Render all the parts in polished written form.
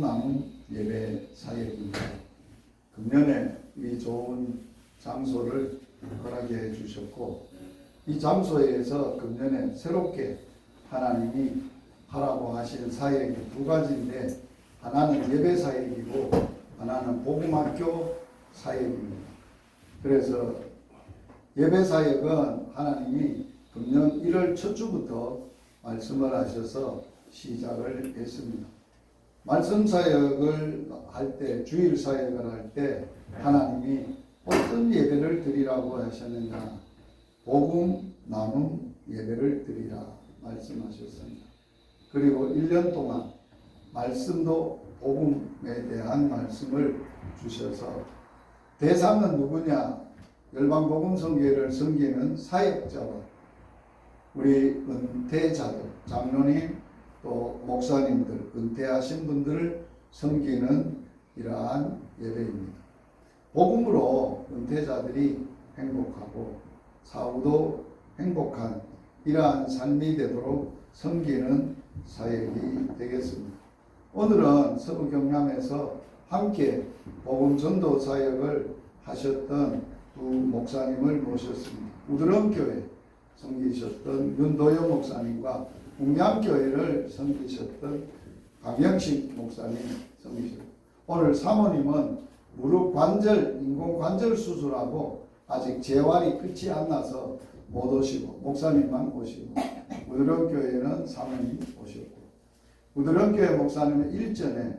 나눔 예배 사역입니다. 금년에 이 좋은 장소를 허락해 주셨고, 이 장소에서 금년에 새롭게 하나님이 하라고 하신 사역이 두 가지인데, 하나는 예배 사역이고 하나는 복음학교 사역입니다. 그래서 예배 사역은 하나님이 금년 1월 첫 주부터 말씀을 하셔서 시작을 했습니다. 말씀 사역을 할 때, 주일 사역을 할 때 하나님이 어떤 예배를 드리라고 하셨느냐? 복음 나눔 예배를 드리라 말씀하셨습니다. 그리고 1년 동안 말씀도 복음에 대한 말씀을 주셔서, 대상은 누구냐? 열방복음성교회를 섬기는 사역자와 우리 은퇴자들, 장로님 또 목사님들, 은퇴하신 분들을 섬기는 이러한 예배입니다. 복음으로 은퇴자들이 행복하고 사후도 행복한 이러한 삶이 되도록 섬기는 사역이 되겠습니다. 오늘은 서부 경남에서 함께 복음 전도 사역을 하셨던 두 목사님을 모셨습니다. 우드럼교회 섬기셨던 윤도영 목사님과 공양교회를 섬기셨던 강영식 목사님 섬기셨습니다. 오늘 사모님은 무릎 관절, 인공관절 수술하고 아직 재활이 끝이 안 나서 못 오시고, 목사님만 오시고, 우드럼교회는 사모님 오셨고, 우드럼교회 목사님은 일전에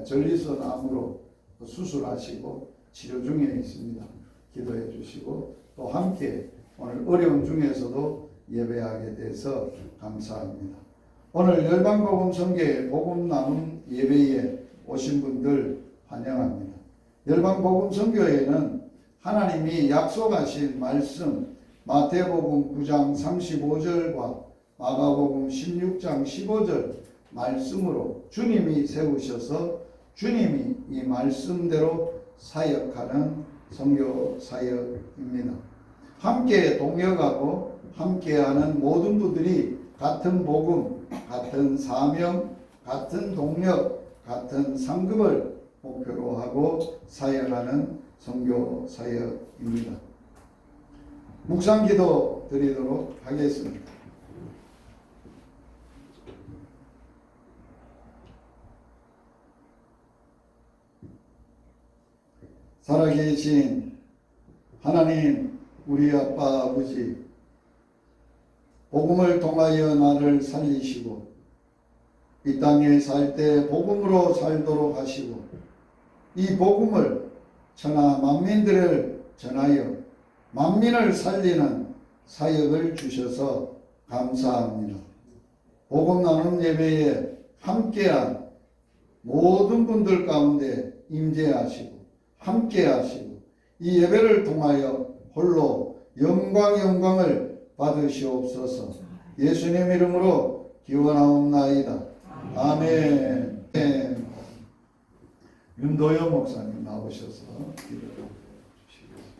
전리선 암으로 수술하시고 치료 중에 있습니다. 기도해 주시고, 또 함께 오늘 어려운 중에서도 예배하게 돼서 감사합니다. 오늘 열방복음성교회 복음나눔 예배에 오신 분들 환영합니다. 열방복음성교회는 하나님이 약속하신 말씀 마태복음 9장 35절과 마가복음 16장 15절 말씀으로 주님이 세우셔서 주님이 이 말씀대로 사역하는 선교 사역입니다. 함께 동역하고 함께하는 모든 분들이 같은 복음, 같은 사명, 같은 동력, 같은 상급을 목표로 하고 사역하는 선교 사역입니다. 묵상 기도 드리도록 하겠습니다. 살아계신 하나님, 우리 아빠 아버지, 복음을 통하여 나를 살리시고 이 땅에 살 때 복음으로 살도록 하시고, 이 복음을 천하 만민들을 전하여 만민을 살리는 사역을 주셔서 감사합니다. 복음 나눔 예배에 함께한 모든 분들 가운데 임재하시고 함께하시고 이 예배를 통하여 홀로 영광을 받으시옵소서. 예수님 이름으로 기원하옵나이다. 아멘. 윤도영 목사님 나오셔서 기도해 주시겠습니다.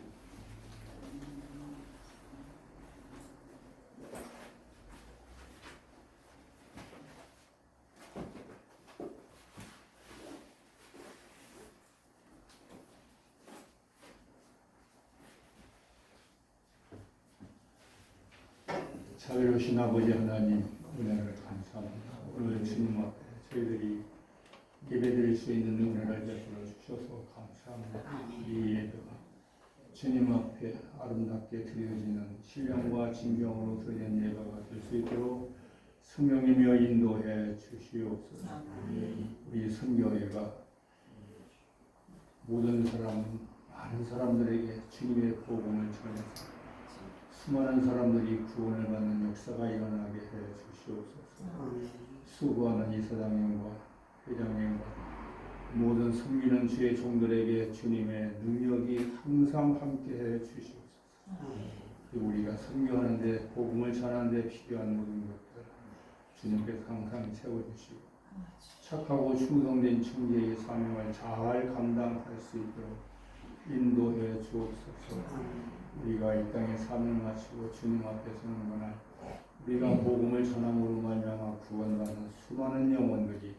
자비로우신 아버지 하나님, 은혜를 감사합니다. 오늘 주님 앞에 저희들이 예배드릴 수 있는 은혜를 베풀어 주셔서 감사합니다. 이 예배가 주님 앞에 아름답게 드려지는 신령과 진정으로 드리는 예배가 될 수 있도록 성령이며 인도해 주시옵소서. 우리 선교회가 모든 사람, 많은 사람들에게 주님의 복음을 전해서 수많은 사람들이 구원을 받는 역사가 일어나게 해 주시옵소서. 수고하는 이사장님과 회장님과 모든 섬기는 주의 종들에게 주님의 능력이 항상 함께 해 주시옵소서. 우리가 선교하는데 복음을 전하는데 필요한 모든 것들 주님께서 항상 채워주시고 착하고 충성된 청지의 사명을 잘 감당할 수 있도록 인도해 주옵소서. 우리가 이 땅에 사명을 마치고 주님 앞에 서는 그날 우리가 복음을 전함으로 말미암아 구원받는 수많은 영혼들이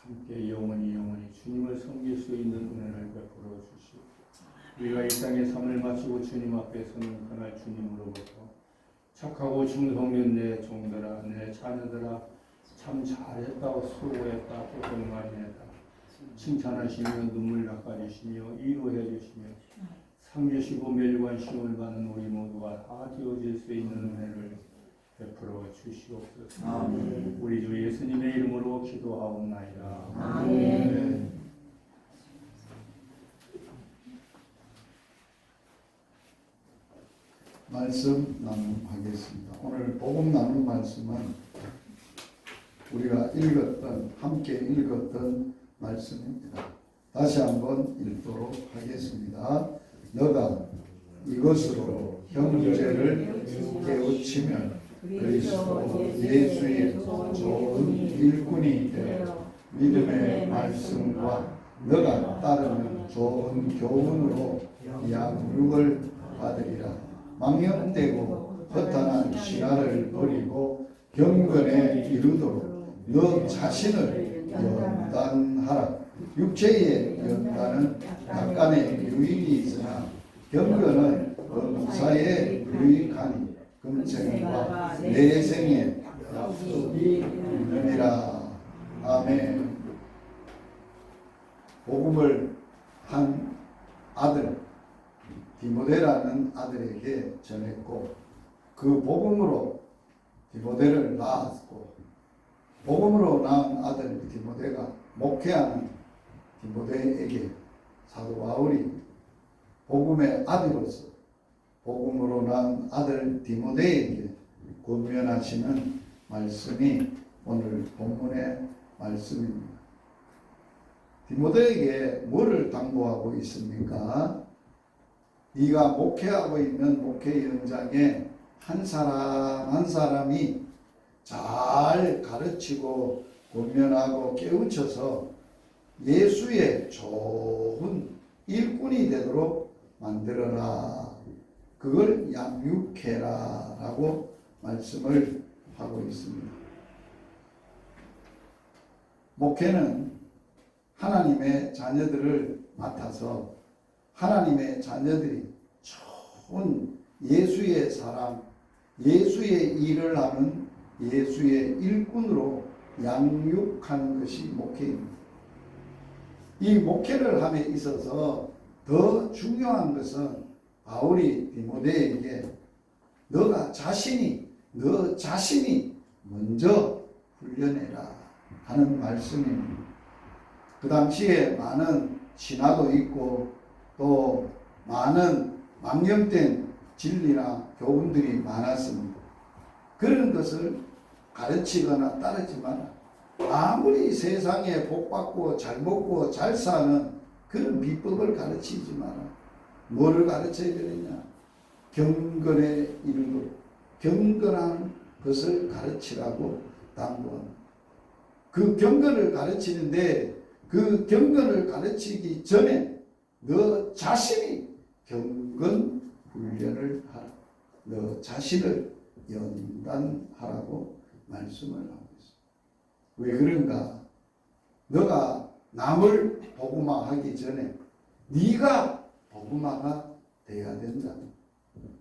함께 영원히 주님을 섬길 수 있는 은혜를 베풀어 주시오. 우리가 이 땅의 삶을 마치고 주님 앞에 서는 그날 주님으로부터 착하고 충성된 내 종들아, 내 자녀들아, 참 잘했다, 수고했다, 고생 많이 했다, 칭찬하시며 눈물 닦아주시며 위로해 주시며 상 주시고 멸관 시험을 받는 우리 모두가 다 되어질 수 있는 은혜를 베풀어 주시옵소서. 아멘. 우리 주 예수님의 이름으로 기도하옵나이다. 아멘. 말씀 나눔하겠습니다. 오늘 복음 나눔 말씀은 우리가 읽었던, 함께 읽었던 말씀입니다. 다시 한번 읽도록 하겠습니다. 너가 이것으로 형제를 깨우치면 그리스도 예수의 좋은 일꾼이 되어 믿음의 말씀과 너가 따르는 좋은 교훈으로 양육을 받으리라. 망령되고 허탄한 신화를 버리고 경건에 이르도록 너 자신을 연단하라. 육체의 연단은 약간의 유익이 있으나 경건은 범사에 유익하니 금생과 내생에 약속이 있느니라. 아멘. 복음을 한 아들 디모데라는 아들에게 전했고 그 복음으로 디모데를 낳았고 복음으로 낳은 아들 디모데가 목회하는 디모데에게 사도 바울이 복음의 아들로서 복음으로 낳은 아들 디모데에게 권면하시는 말씀이 오늘 본문의 말씀입니다. 디모데에게 뭐를 당부하고 있습니까? 네가 목회하고 있는 목회 현장에 한 사람 한 사람이 잘 가르치고 권면하고 깨우쳐서 예수의 좋은 일꾼이 되도록 만들어라. 그걸 양육해라 라고 말씀을 하고 있습니다. 목회는 하나님의 자녀들을 맡아서 하나님의 자녀들이 좋은 예수의 사람, 예수의 일을 하는 예수의 일꾼으로 양육하는 것이 목회입니다. 이 목회를 함에 있어서 더 중요한 것은 바울이 디모데에게 너 자신이 먼저 훈련해라 하는 말씀입니다. 그 당시에 많은 신화도 있고 또 많은 망령된 진리나 교훈들이 많았습니다. 그런 것을 가르치거나 따르지 마라. 아무리 세상에 복받고 잘 먹고 잘 사는 그런 비법을 가르치지 마라. 뭐를 가르쳐야 되느냐? 경건에 이르도록 경건한 것을 가르치라고 당부합니다. 그 경건을 가르치는데 그 경건을 가르치기 전에 너 자신이 경건 훈련을 하라. 너 자신을 연단하라고 말씀을 하고 있습니다. 왜 그런가? 너가 남을 복음화하기 전에 네가 복음화가 돼야 된다.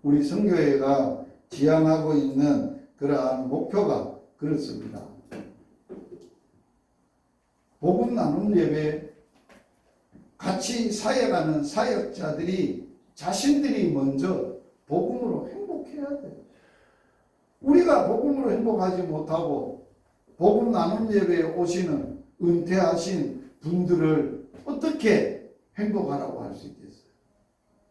우리 선교회가 지향하고 있는 그러한 목표가 그렇습니다. 복음 나눔 예배 같이 사역하는 사역자들이 자신들이 먼저 복음으로 행복해야 돼. 우리가 복음으로 행복하지 못하고 복음 나눔 예배에 오시는 은퇴하신 분들을 어떻게 행복하라고 할 수 있겠어요?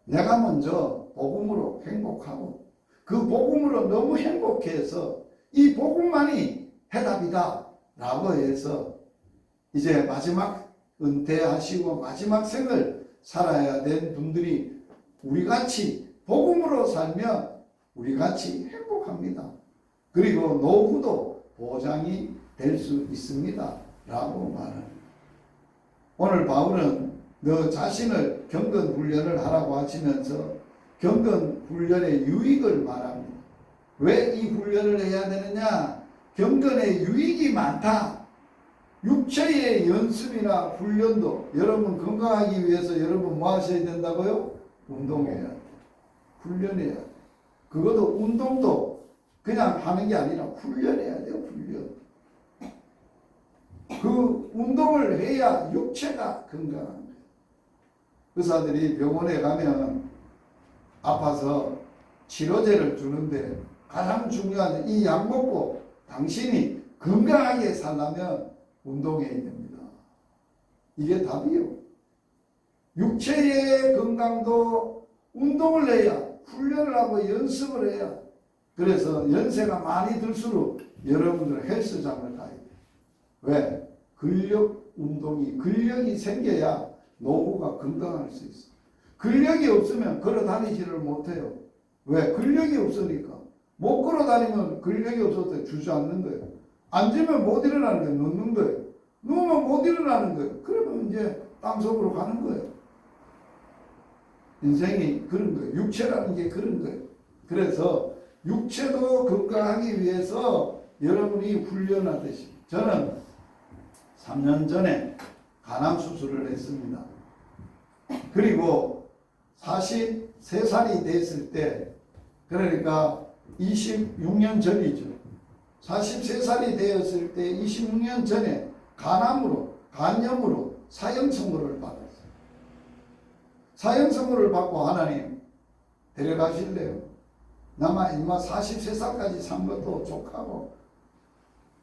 내가 먼저 복음으로 행복하고 그 복음으로 너무 행복해서 이 복음만이 해답이다 라고 해서 이제 마지막 은퇴하시고 마지막 생을 살아야 된 분들이 우리같이 복음으로 살면 우리같이 행복합니다. 그리고 노후도 보장이 될 수 있습니다 라고 말합니다. 오늘 바울은 너 자신을 경건 훈련을 하라고 하시면서 경건 훈련의 유익을 말합니다. 왜 이 훈련을 해야 되느냐? 경건의 유익이 많다. 육체의 연습이나 훈련도 여러분 건강하기 위해서 여러분 뭐 하셔야 된다고요? 운동해야 돼. 훈련해야 돼. 그것도 운동도 그냥 하는 게 아니라 훈련해야 돼요. 훈련. 그 운동을 해야 육체가 건강한 거예요. 의사들이 병원에 가면 아파서 치료제를 주는데 가장 중요한 이 약 먹고 당신이 건강하게 살려면 운동해야 됩니다. 이게 답이요. 육체의 건강도 운동을 해야, 훈련을 하고 연습을 해야. 그래서 연세가 많이 들수록 여러분들 헬스장을 가야 돼요. 왜? 근력이 생겨야 노후가 건강할 수 있어. 근력이 없으면 걸어 다니지를 못해요. 왜? 근력이 없으니까. 못 걸어 다니면 근력이 없어서 주저앉는 거예요. 앉으면 못 일어나는 거예요. 눕는 거예요. 누우면 못 일어나는 거예요. 그러면 이제 땅속으로 가는 거예요. 인생이 그런 거예요. 육체라는 게 그런 거예요. 그래서 육체도 건강하기 위해서 여러분이 훈련하듯이 저는 3년 전에 간암 수술을 했습니다. 그리고 43살이 됐을 때, 그러니까 26년 전이죠. 43살이 되었을 때 26년 전에 간염으로 사형 선고를 받았어요. 사형 선고를 받고 하나님 데려가실래요? 나만 인마 43살까지 산 것도 족하고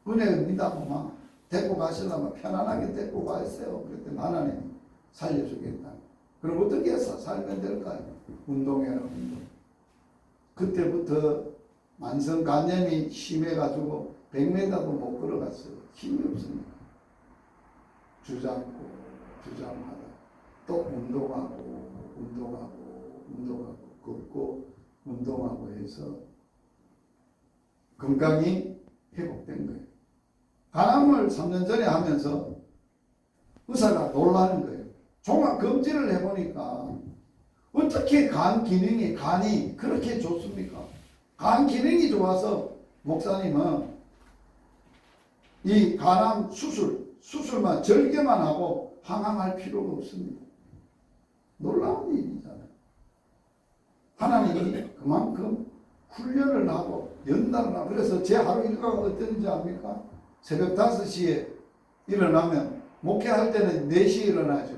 은혜입니다고 막 데리고 가시려면 편안하게 데리고 가세요. 그랬더니 하나님 살려주겠다. 그럼 어떻게 해서 살면 될까요? 운동해라, 운동. 그때부터 만성 간염이 심해가지고 100m도 못 걸어갔어요. 힘이 없습니다. 주저앉고 주저앉하다 또 운동하고 걷고 운동하고 해서 건강이 회복된 거예요. 간암을 3년 전에 하면서 의사가 놀라는 거예요. 종합 검진을 해보니까 어떻게 간이 그렇게 좋습니까? 간 기능이 좋아서 목사님은 이 간암 수술만 절개만 하고 항암할 필요가 없습니다. 놀라운 일이잖아요. 하나님이 그만큼 훈련을 하고 연단을 하고. 그래서 제 하루 일과가 어떤지 압니까? 새벽 5시에 일어나면, 목회할 때는 4시에 일어나죠.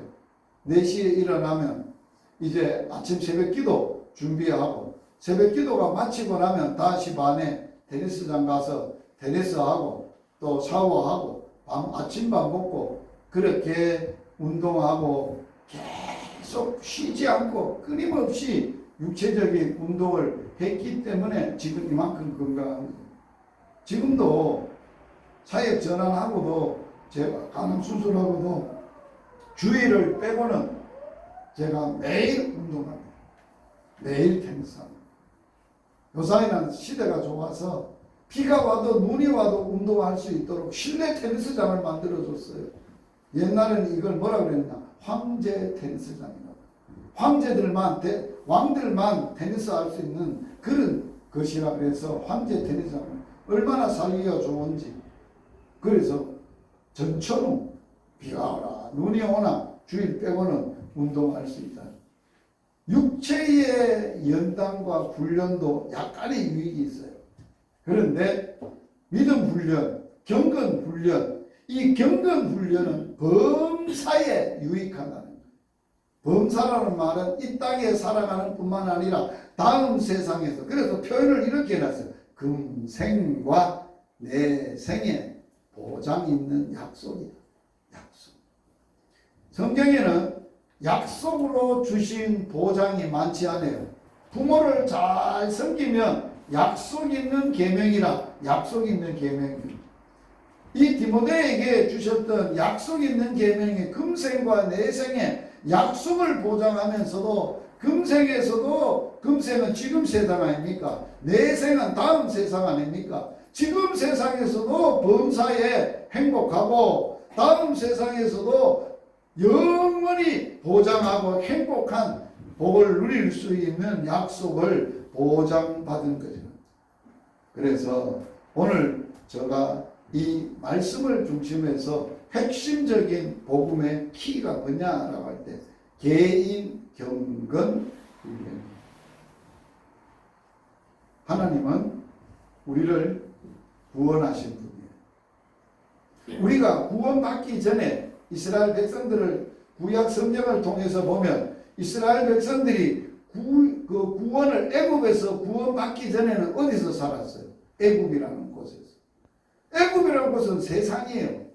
4시에 일어나면 이제 아침 새벽 기도 준비하고, 새벽 기도가 마치고 나면 5시 반에 테니스장 가서 테니스하고 또 샤워하고 아침밥 먹고 그렇게 운동하고 계속 쉬지 않고 끊임없이 육체적인 운동을 했기 때문에 지금 이만큼 건강한 거예요. 지금도 사역 전환하고도 제가 간암 수술하고도 주일을 빼고는 제가 매일 운동합니다. 매일 테니스합니다. 요사이는 시대가 좋아서 비가 와도 눈이 와도 운동할 수 있도록 실내 테니스장을 만들어줬어요. 옛날에는 이걸 뭐라 그랬냐? 황제 테니스장이라고. 왕들만 테니스할 수 있는 그런 것이라 그래서 황제 테니스장을 얼마나 살기가 좋은지. 그래서 전처럼 비가 오나 눈이 오나 주일 빼고는 운동할 수 있다. 육체의 연단과 훈련도 약간의 유익이 있어요. 그런데 믿음 훈련, 경건 훈련, 이 경건 훈련은 범사에 유익하다는 거예요. 범사라는 말은 이 땅에 살아가는 뿐만 아니라 다음 세상에서. 그래서 표현을 이렇게 해놨어요. 금생과 내생에 보장 있는 약속이다. 약속. 성경에는 약속으로 주신 보장이 많지 않아요. 부모를 잘 섬기면 약속 있는 계명이라 약속 있는 계명입니다. 이 디모데에게 주셨던 약속 있는 계명이 금생과 내생의 약속을 보장하면서도 금생은 지금 세상 아닙니까? 내생은 다음 세상 아닙니까? 지금 세상에서도 범사에 행복하고 다음 세상에서도 영원히 보장하고 행복한 복을 누릴 수 있는 약속을 보장받은 거죠. 그래서 오늘 제가 이 말씀을 중심해서 핵심적인 복음의 키가 뭐냐라고 할 때 개인 경건 훈련입니다. 하나님은 우리를 구원하신 분이에요. 우리가 구원받기 전에 이스라엘 백성들을 구약 성경을 통해서 보면 이스라엘 백성들이 그 구원을 애굽에서 구원받기 전에는 어디서 살았어요? 애굽이라는 곳에서. 애굽이라는 곳은 세상이에요.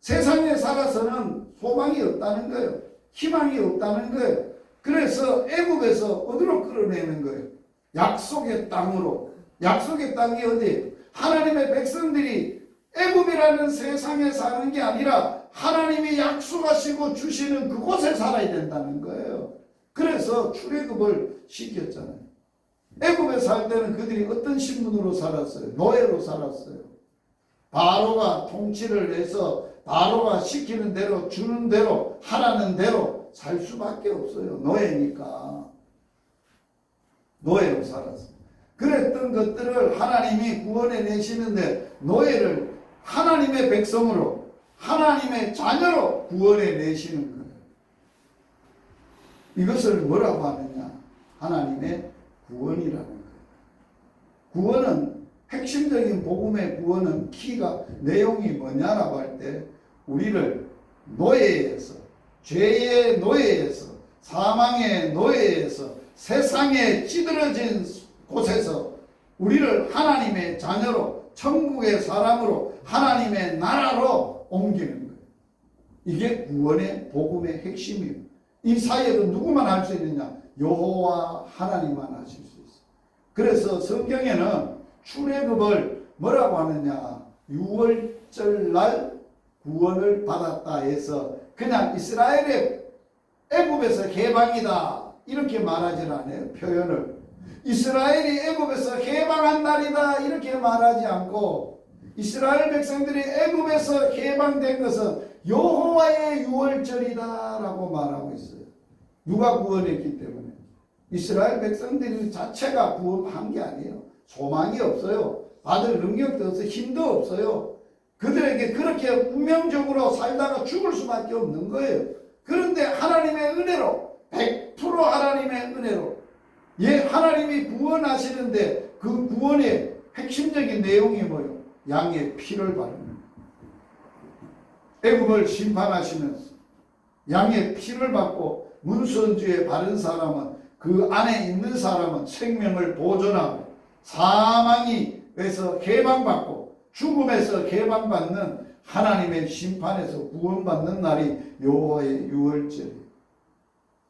세상에 살아서는 소망이 없다는 거예요. 희망이 없다는 거예요. 그래서 애굽에서 어디로 끌어내는 거예요? 약속의 땅으로. 약속의 땅이 어디예요? 하나님의 백성들이 애굽이라는 세상에 사는 게 아니라 하나님이 약속하시고 주시는 그곳에 살아야 된다는 거예요. 그래서 출애굽을 시켰잖아요. 애굽에 살 때는 그들이 어떤 신분으로 살았어요? 노예로 살았어요. 바로가 통치를 해서 바로가 시키는 대로 주는 대로 하라는 대로 살 수밖에 없어요. 노예니까. 노예로 살았어요. 그랬던 것들을 하나님이 구원해 내시는데 노예를 하나님의 백성으로 하나님의 자녀로 구원해 내시는 거예요. 이것을 뭐라고 하느냐? 하나님의 구원이라는 거예요. 구원은 핵심적인 복음의 구원은 키가 내용이 뭐냐라고 할 때 우리를 노예에서 죄의 노예에서 사망의 노예에서 세상에 찌들어진 곳에서 우리를 하나님의 자녀로 천국의 사람으로 하나님의 나라로 옮기는 거예요. 이게 구원의 복음의 핵심이에요. 이 사역은 누구만 할 수 있느냐? 여호와 하나님만 하실 수 있어요. 그래서 성경에는 출애굽을 뭐라고 하느냐? 6월절 날 구원을 받았다 해서 그냥 이스라엘의 애굽에서 해방이다 이렇게 말하지 않아요. 표현을 이스라엘이 애굽에서 해방한 날이다 이렇게 말하지 않고 이스라엘 백성들이 애굽에서 해방된 것은 여호와의 6월절이다 라고 말하고 있어요. 누가 구원했기 때문에? 이스라엘 백성들 자체가 구원한 게 아니에요. 소망이 없어요. 받을 능력도 없어요. 힘도 없어요. 그들에게 그렇게 운명적으로 살다가 죽을 수밖에 없는 거예요. 그런데 하나님의 은혜로 100% 하나님의 은혜로 하나님이 구원하시는데 그 구원의 핵심적인 내용이 뭐예요? 양의 피를 바르는 거예요. 애굽을 심판하시면서 양의 피를 받고 문선주에 바른 사람은 그 안에 있는 사람은 생명을 보존하고 사망에서 해방받고 죽음에서 해방받는 하나님의 심판에서 구원받는 날이 여호와의 유월절이에요.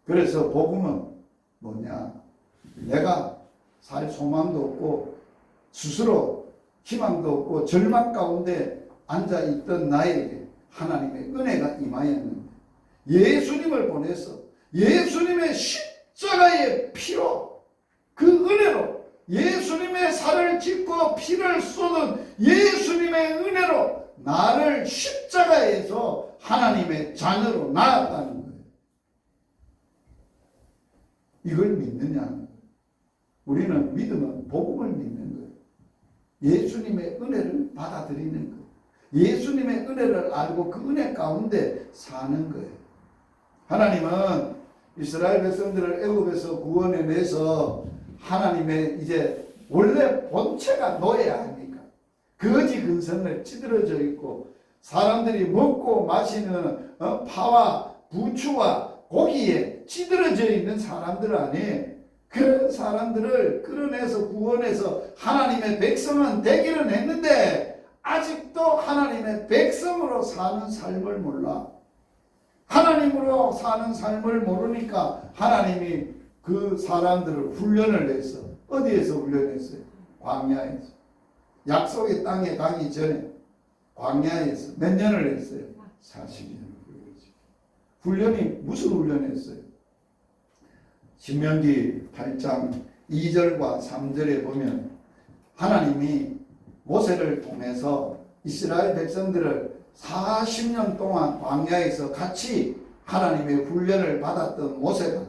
그래서 복음은 뭐냐? 내가 살 소망도 없고 스스로 희망도 없고 절망 가운데 앉아있던 나에게 하나님의 은혜가 임하였는데 예수님을 보내서 예수님의 십자가의 피로 그 은혜로 예수님의 살을 찢고 피를 쏟은 예수님의 은혜로 나를 십자가에서 하나님의 자녀로 낳았다는 거예요. 이걸 믿느냐? 우리는 믿으면 복음을 믿는 거예요. 예수님의 은혜를 받아들이는 거예요. 예수님의 은혜를 알고 그 은혜 가운데 사는 거예요. 하나님은 이스라엘 백성들을 애굽에서 구원해내서 하나님의 이제 원래 본체가 노예 아닙니까? 거지 근성을 찌들어져 있고 사람들이 먹고 마시는 파와 부추와 고기에 찌들어져 있는 사람들 아니에요. 그런 사람들을 끌어내서 구원해서 하나님의 백성은 되기는 했는데 아직도 하나님의 백성으로 사는 삶을 몰라. 하나님으로 사는 삶을 모르니까 하나님이 그 사람들을 훈련을 했어. 어디에서 훈련했어요? 광야에서. 약속의 땅에 가기 전에 광야에서 몇 년을 했어요? 40년. 훈련이 무슨 훈련했어요? 신명기 8장 2절과 3절에 보면 하나님이 모세를 통해서 이스라엘 백성들을 40년 동안 광야에서 같이 하나님의 훈련을 받았던 모세가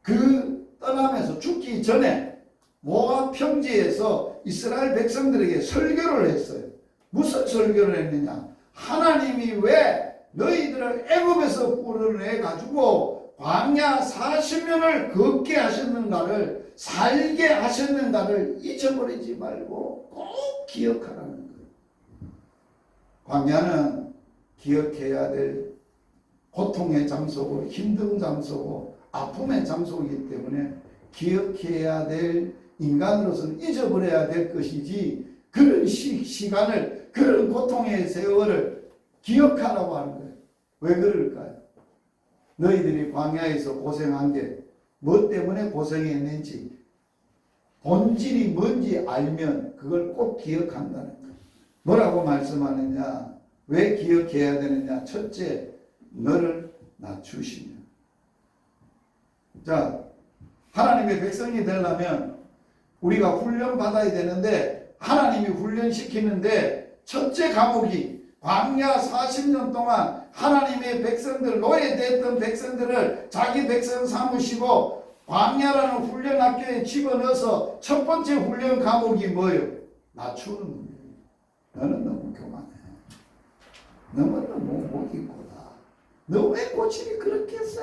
그 떠나면서 죽기 전에 모압 평지에서 이스라엘 백성들에게 설교를 했어요. 무슨 설교를 했느냐? 하나님이 왜 너희들을 애굽에서 끌어내 가지고 광야 40년을 걷게 하셨는가를, 살게 하셨는가를 잊어버리지 말고 꼭 기억하라는 거예요. 광야는 기억해야 될 고통의 장소고 힘든 장소고 아픔의 장소이기 때문에 기억해야 될, 인간으로서는 잊어버려야 될 것이지, 그런 시간을, 그런 고통의 세월을 기억하라고 하는 거예요. 왜 그럴까요? 너희들이 광야에서 고생한 게 뭐 때문에 고생했는지 본질이 뭔지 알면 그걸 꼭 기억한다는 거예요. 뭐라고 말씀하느냐? 왜 기억해야 되느냐? 첫째, 너를 낮추시며. 자, 하나님의 백성이 되려면 우리가 훈련 받아야 되는데, 하나님이 훈련시키는데 첫째 과목이 광야 40년 동안 하나님의 백성들, 노예됐던 백성들을 자기 백성 삼으시고 광야라는 훈련 학교에 집어넣어서 첫 번째 훈련 과목이 뭐예요? 낮추는 거예요. 너는 너무 교만해. 너는 너무 목이고다. 너 왜 고집이 그렇게 세?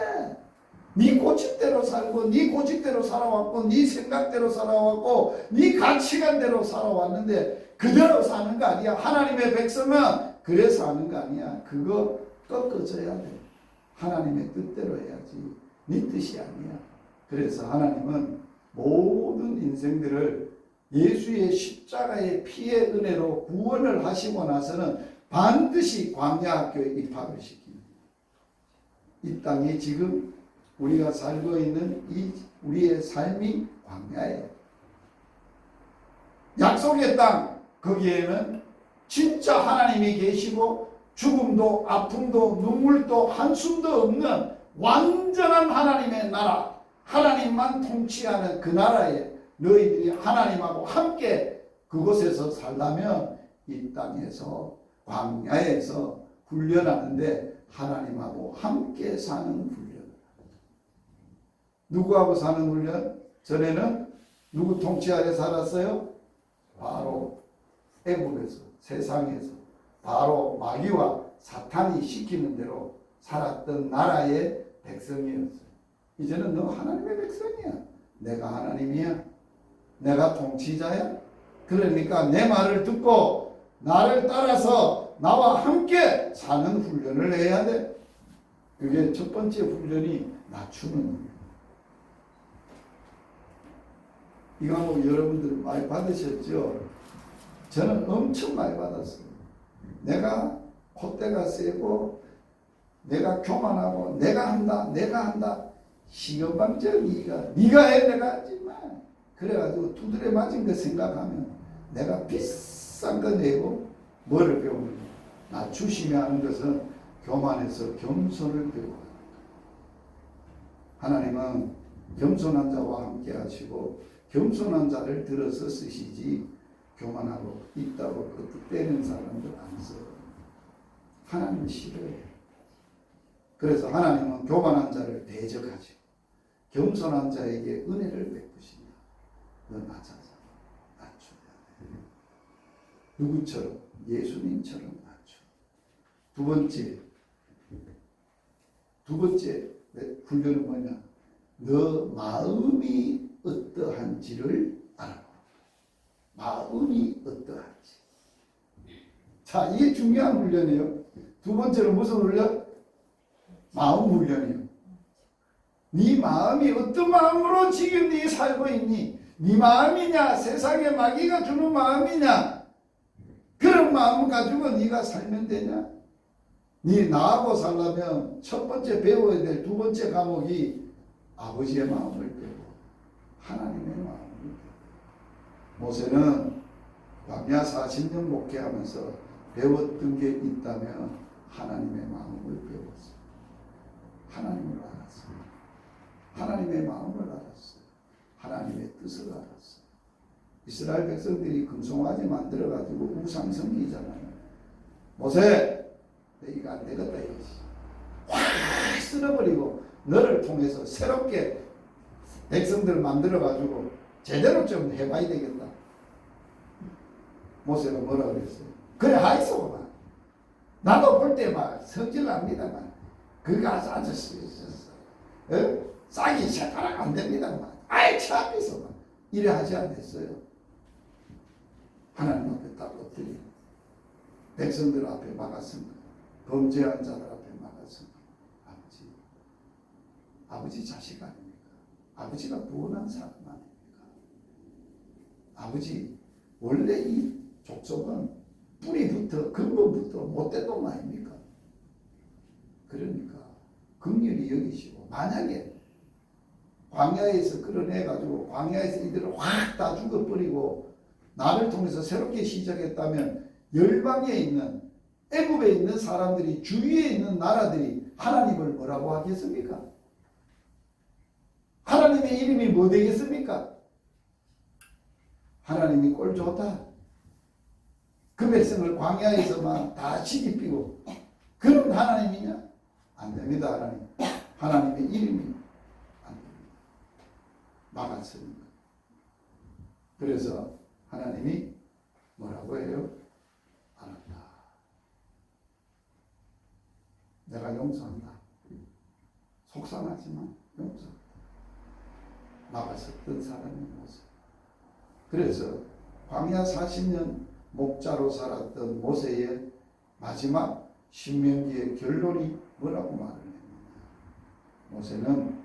네 고집대로 살고, 네 고집대로 살아왔고, 네 생각대로 살아왔고, 네 가치관대로 살아왔는데 그대로 사는 거 아니야. 하나님의 백성은 그래서 하는 거 아니야. 그거 꺾어져야 돼. 하나님의 뜻대로 해야지. 네 뜻이 아니야. 그래서 하나님은 모든 인생들을 예수의 십자가의 피의 은혜로 구원을 하시고 나서는 반드시 광야학교에 입학을 시킵니다. 이 땅에 지금 우리가 살고 있는 이 우리의 삶이 광야예요. 약속의 땅, 거기에는 진짜 하나님이 계시고 죽음도 아픔도 눈물도 한숨도 없는 완전한 하나님의 나라, 하나님만 통치하는 그 나라에 너희들이 하나님하고 함께 그곳에서 살려면 이 땅에서, 광야에서 훈련하는데 하나님하고 함께 사는 훈련. 누구하고 사는 훈련? 전에는 누구 통치 아래 살았어요? 바로 애국에서, 세상에서 바로 마귀와 사탄이 시키는 대로 살았던 나라의 백성이었어요. 이제는 너 하나님의 백성이야. 내가 하나님이야. 내가 통치자야. 그러니까 내 말을 듣고 나를 따라서 나와 함께 사는 훈련을 해야 돼. 그게 첫 번째 훈련이 낮추는 훈련. 이거 뭐 여러분들 많이 받으셨죠? 저는 엄청 많이 받았어요. 내가 콧대가 세고 내가 교만하고 내가 한다 시건방져. 네가 해 내가 하지 마. 그래가지고 두드려 맞은 거 생각하면 내가 비싼 거 내고 뭐를 배우는 거야? 낮추시며 하는 것은 교만해서 겸손을 배우는 거야. 하나님은 겸손한 자와 함께 하시고 겸손한 자를 들어서 쓰시지 교만하고 있다고 끄떡대는 사람들 안 써. 하나님은 싫어해. 그래서 하나님은 교만한 자를 대적하시고 겸손한 자에게 은혜를 베푸신다. 너 낮아져. 낮춰야 돼. 누구처럼? 예수님처럼 낮춰. 두 번째 훈련은 뭐냐? 너 마음이 어떠한지를 알아보라. 마음이 어떠한지. 자, 이게 중요한 훈련이에요. 두 번째는 무슨 훈련? 마음 훈련이에요. 네 마음이 어떤 마음으로 지금 네 살고 있니? 네 마음이냐? 세상의 마귀가 주는 마음이냐? 그런 마음을 가지고 네가 살면 되냐? 네 나하고 살려면 첫 번째 배워야 될 두 번째 과목이 아버지의 마음을 배우고 하나님의 마음을 배우고. 모세는 광야 40년 목회하면서 배웠던 게 있다면 하나님의 마음을 배웠어요. 하나님을 알았어요. 하나님의 마음을 알았어요. 하나님의 뜻을 알았어요. 이스라엘 백성들이 금송아지 만들어가지고 우상 섬기잖아요. 모세, 이거 안 되겠다 이거지. 확 쓸어버리고 너를 통해서 새롭게 백성들을 만들어가지고 제대로 좀 해봐야 되겠다. 모세가 뭐라 그랬어요? 그래 하이소구나. 나도 볼 때 막 성질 납니다만 그거 아저씨 싹이 새까락 안 됩니다만 아이 참 있어 막 이래 하지 않겠어요. 하나님 앞에 딱 엎드리고 백성들 앞에 막았습니다. 범죄한 자들 앞에 막았습니다. 아버지 자식 아닙니까? 아버지가 무언한 사람 아닙니까? 아버지 원래 이 족속은 뿌리부터 근본부터 못된 놈 아닙니까? 그러니까 긍휼히 여기시고 만약에 광야에서 끌어내가지고 광야에서 이들을 확 다 죽어버리고 나를 통해서 새롭게 시작했다면 열방에 있는 애굽에 있는 사람들이 주위에 있는 나라들이 하나님을 뭐라고 하겠습니까? 하나님의 이름이 뭐 되겠습니까? 하나님이 꼴 좋다. 그 백성을 광야에서만 다 시기피고 그런 하나님이냐? 안 됩니다. 하나님. 하나님의 이름이 안 됩니다. 막았습니다. 그래서 하나님이 뭐라고 해요? 알았다. 내가 용서한다. 속상하지만 용서한다. 막았었던 사람의 모습. 그래서 광야 40년 목자로 살았던 모세의 마지막 신명기의 결론이 뭐라고 말을 했느냐. 모세는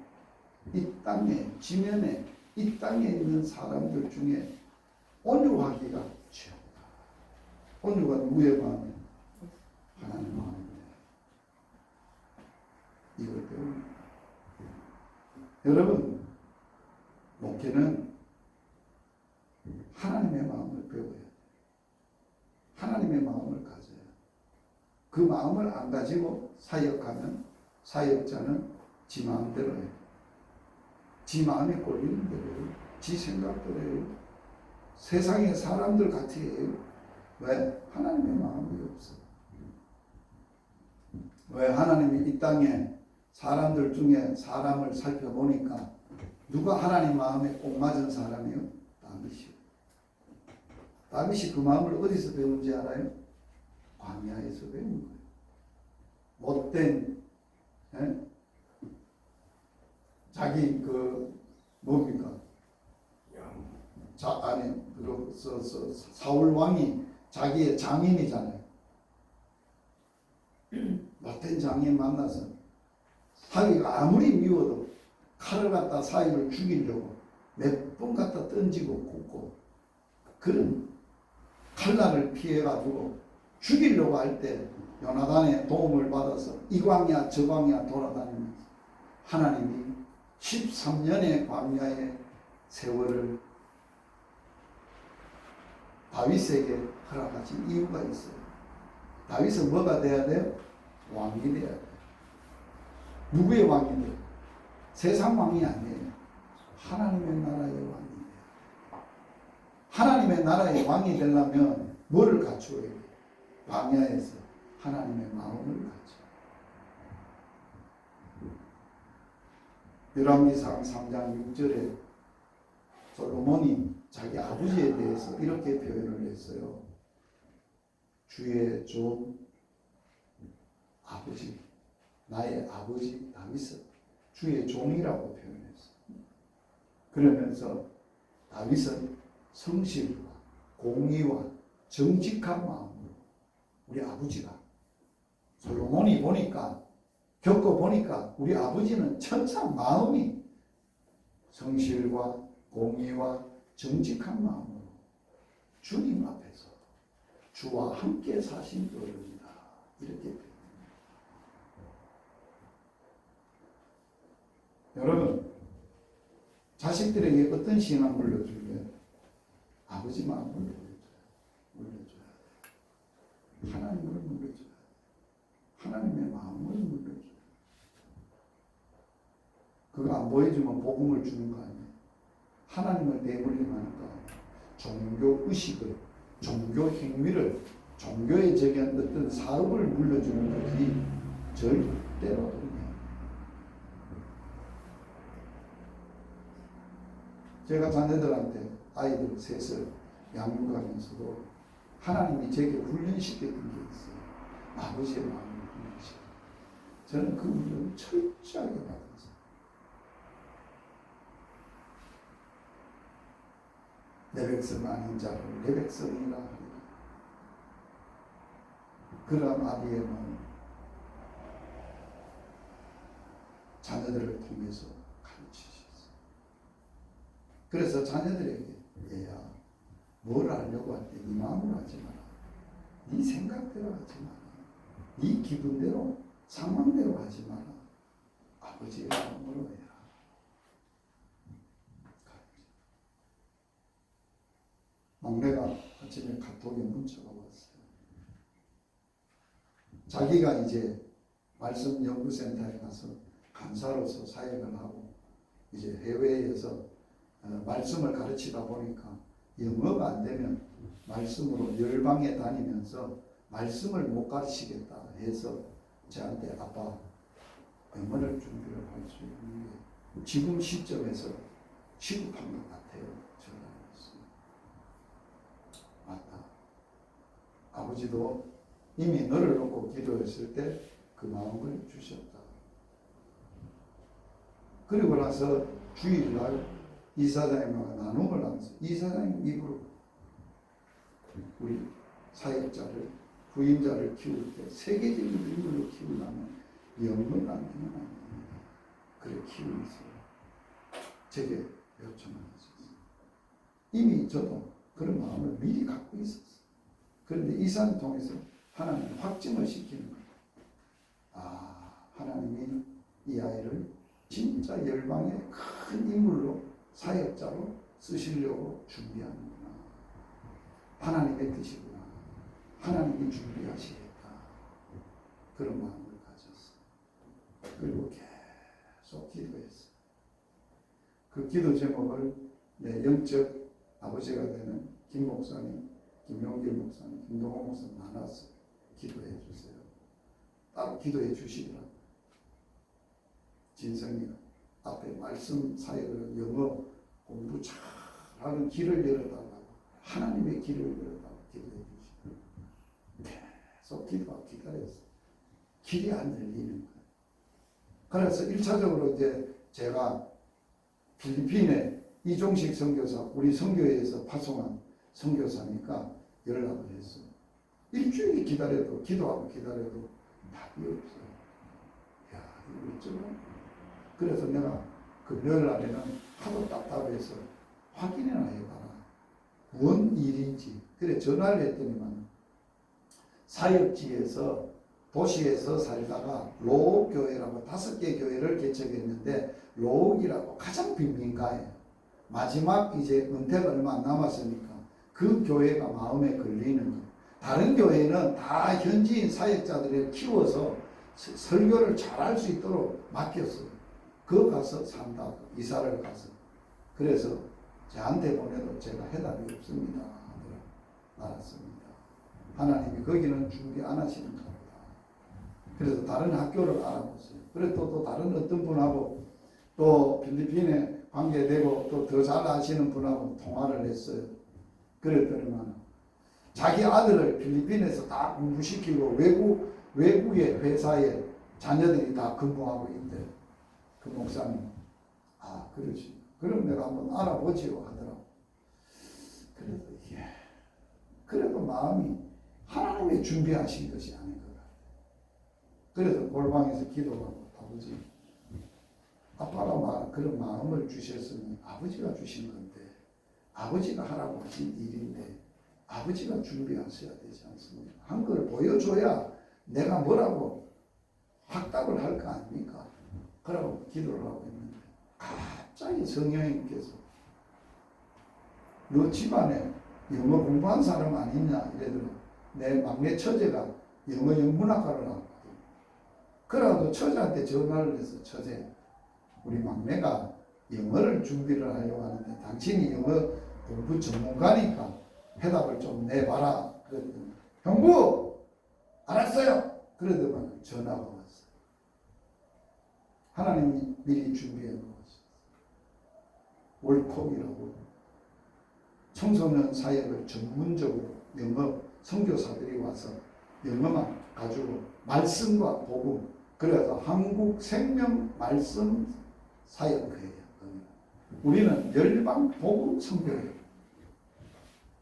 이 땅에 지면에 이 땅에 있는 사람들 중에 온유하기가 최고다. 온유가 누구의 마음이에요? 하나님의 마음이에요. 이걸 배웁니다. 여러분 목회는 하나님의 마음을 배워야 돼요. 하나님의 마음을 가져야 돼요. 그 마음을 안 가지고 사역하면 사역자는 지 마음대로 해요. 지 마음에 꼴리는 대로 해요. 지 생각대로 해요. 세상의 사람들 같이 해요. 왜? 하나님의 마음이 없어요. 왜? 하나님이 이 땅에 사람들 중에 사람을 살펴보니까 누가 하나님 마음에 꼭 맞은 사람이요? 다윗이요. 다윗이 그 마음을 어디서 배운지 알아요? 광야에서 배운 거예요. 못된 자기 그 뭡니까? 사울 왕이 자기의 장인이잖아요. 못된 장인 만나서 사위가 아무리 미워도 칼을 갖다 사위를 죽이려고 몇 번 갖다 던지고 굽고 그런 칼날을 피해가지고 죽이려고 할 때 요나단의 도움을 받아서 이 광야 저 광야 돌아다니면서 하나님이 13년의 광야의 세월을 다윗에게 허락하신 이유가 있어요. 다윗은 뭐가 돼야 돼요? 왕이 돼야 돼요. 누구의 왕이 돼요? 세상 왕이 아니에요. 하나님의 나라의 왕이 돼요. 하나님의 나라의 왕이 되려면 뭐를 갖추어야 돼요? 광야에서 하나님의 마음을 갖춰. 열왕기상 3장 6절에 솔로몬이 자기 아버지에 대해서 이렇게 표현을 했어요. 주의 종 아버지, 나의 아버지 다윗은 주의 종이라고 표현했어요. 그러면서 다윗은 성실과 공의와 정직한 마음으로 우리 아버지가 솔로몬이 보니까 겪어보니까 우리 아버지는 천상 마음이 성실과 공의와 정직한 마음으로 주님 앞에서 주와 함께 사신 어른이다. 이렇게 표현합니다. 여러분 자식들에게 어떤 신앙 물려줄래요? 아버지 마음을 물려줘야 돼. 하나님을 물려줘야 돼. 하나님의 마음을 물려줘야 돼. 그거 안 보여주면 복음을 주는 거 아니에요. 하나님을 내버리면 종교 의식을, 종교 행위를, 종교에 적인 어떤 사업을 물려주는 것이 절대로 아니에요. 제가 자녀들한테 아이들 셋을 양육하면서도 하나님이 제게 훈련시켰던 게 있어요. 아버지의 마음을 품으시고 저는 그 훈련을 철저하게 받았어요. 내 백성 아닌 자를 내 백성이라 하리라. 그러한 아비의 마음 자녀들을 통해서 가르치셨어요. 그래서 자녀들에게 얘야 뭘 하려고 할 때 네 마음으로 하지 마라. 네 생각대로 하지 마라. 네 기분대로 상황대로 하지 마라. 아버지의 마음으로 해라. 막내가 아침에 카톡에 문자가 왔어요. 자기가 이제 말씀 연구센터에 가서 간사로서 사역을 하고 이제 해외에서 말씀을 가르치다 보니까 영어가 안 되면 말씀으로 열방에 다니면서 말씀을 못 가르치겠다 해서 저한테 아빠 영어를 준비를 할 수 있는 게 지금 시점에서 시급한 것 같아요. 전화를 했어요. 맞다. 아버지도 이미 너를 놓고 기도했을 때 그 마음을 주셨다. 그리고 나서 주일날 이사장님과 나눔을 하면서 이사장님 입으로 우리 사역자를 부임자를 키울 때 세계적인 인물로 키우려면 영어가 안 되면 안 됩니다. 그래 키우면서 제게 요청을 하셨어요. 이미 저도 그런 마음을 미리 갖고 있었어요. 그런데 이 사람을 통해서 하나님 확증을 시키는 거예요. 아, 하나님이 이 아이를 진짜 열방의 큰 인물로 사역자로 쓰시려고 준비하는구나. 하나님의 뜻이구나. 하나님이 준비하시겠다. 그런 마음을 가졌어요. 그리고 계속 기도했어요. 그 기도 제목을 내 영적 아버지가 되는 김 목사님, 김용길 목사님, 김동호 목사님 나눠서 기도해 주세요. 따로 기도해 주시더라고요. 진성이가 앞에 말씀 사역을 영어 공부 잘하는 길을 열어달라고 하나님의 길을 열어달라고 기도해 주시더라고요. 계속 기도하고 기다렸어요. 길이 안 열리는 거예요. 그래서 1차적으로 이제 제가 필리핀에 이종식 선교사 우리 선교회에서 파송한 선교사니까 연락을 했어요. 일주일 기다려도 기도하고 기다려도 답이 없어요. 야, 이거 어쩌나? 그래서 내가 금요일 날에는 하도 답답해서 확인이나 해봐라. 뭔 일인지. 그래 전화를 했더니만 사역지에서 도시에서 살다가 로옥 교회라고 5개 교회를 개척했는데 로옥이라고 가장 빈민가예요. 마지막 이제 은퇴가 얼마 안 남았으니까 그 교회가 마음에 걸리는 거예요. 다른 교회는 다 현지인 사역자들을 키워서 설교를 잘할 수 있도록 맡겼어요. 그 가서 산다고 이사를 가서. 그래서 저한테 보내도 제가 해답이 없습니다 하더라고요. 알았습니다. 하나님이 거기는 준비 안 하시는가 보다. 그래서 다른 학교를 알아봤어요. 그래 또 다른 어떤 분하고 또 필리핀에 관계되고 또 더 잘 아시는 분하고 통화를 했어요. 그랬더니만 자기 아들을 필리핀에서 다 공부시키고 외국의 회사에 자녀들이 다 근무하고 있대. 그 목사님. 아, 그러지. 그럼 내가 한번 알아보지요 하더라고. 그래도 마음이 하나님의 준비하신 것이 아닌 것 같아요. 그래서 골방에서 기도하고 아버지, 아빠가 그런 마음을 주셨으니 아버지가 주신 건데 아버지가 하라고 하신 일인데 아버지가 준비하셔야 되지 않습니까? 한 걸 보여줘야 내가 뭐라고 확답을 할 거 아닙니까? 그러고 기도를 하고 있는데 갑자기 성령님께서 너 집안에 영어 공부한 사람 아니냐 이래더니 내 막내 처제가 영어 영문학과를 나왔거든. 그래도 처제한테 전화를 해서 처제 우리 막내가 영어를 준비를 하려고 하는데 당신이 영어 공부 전문가니까 해답을 좀 내봐라. 그랬더니 형부 알았어요. 그러더만 전화가 왔어요. 하나님이 미리 준비해 놓았어요. 월콕이라고 청소년 사역을 전문적으로 영어 선교사들이 와서 영어만 가지고 말씀과 복음, 그래서 한국 생명 말씀 사역회예요. 우리는 열방 복음 선교회.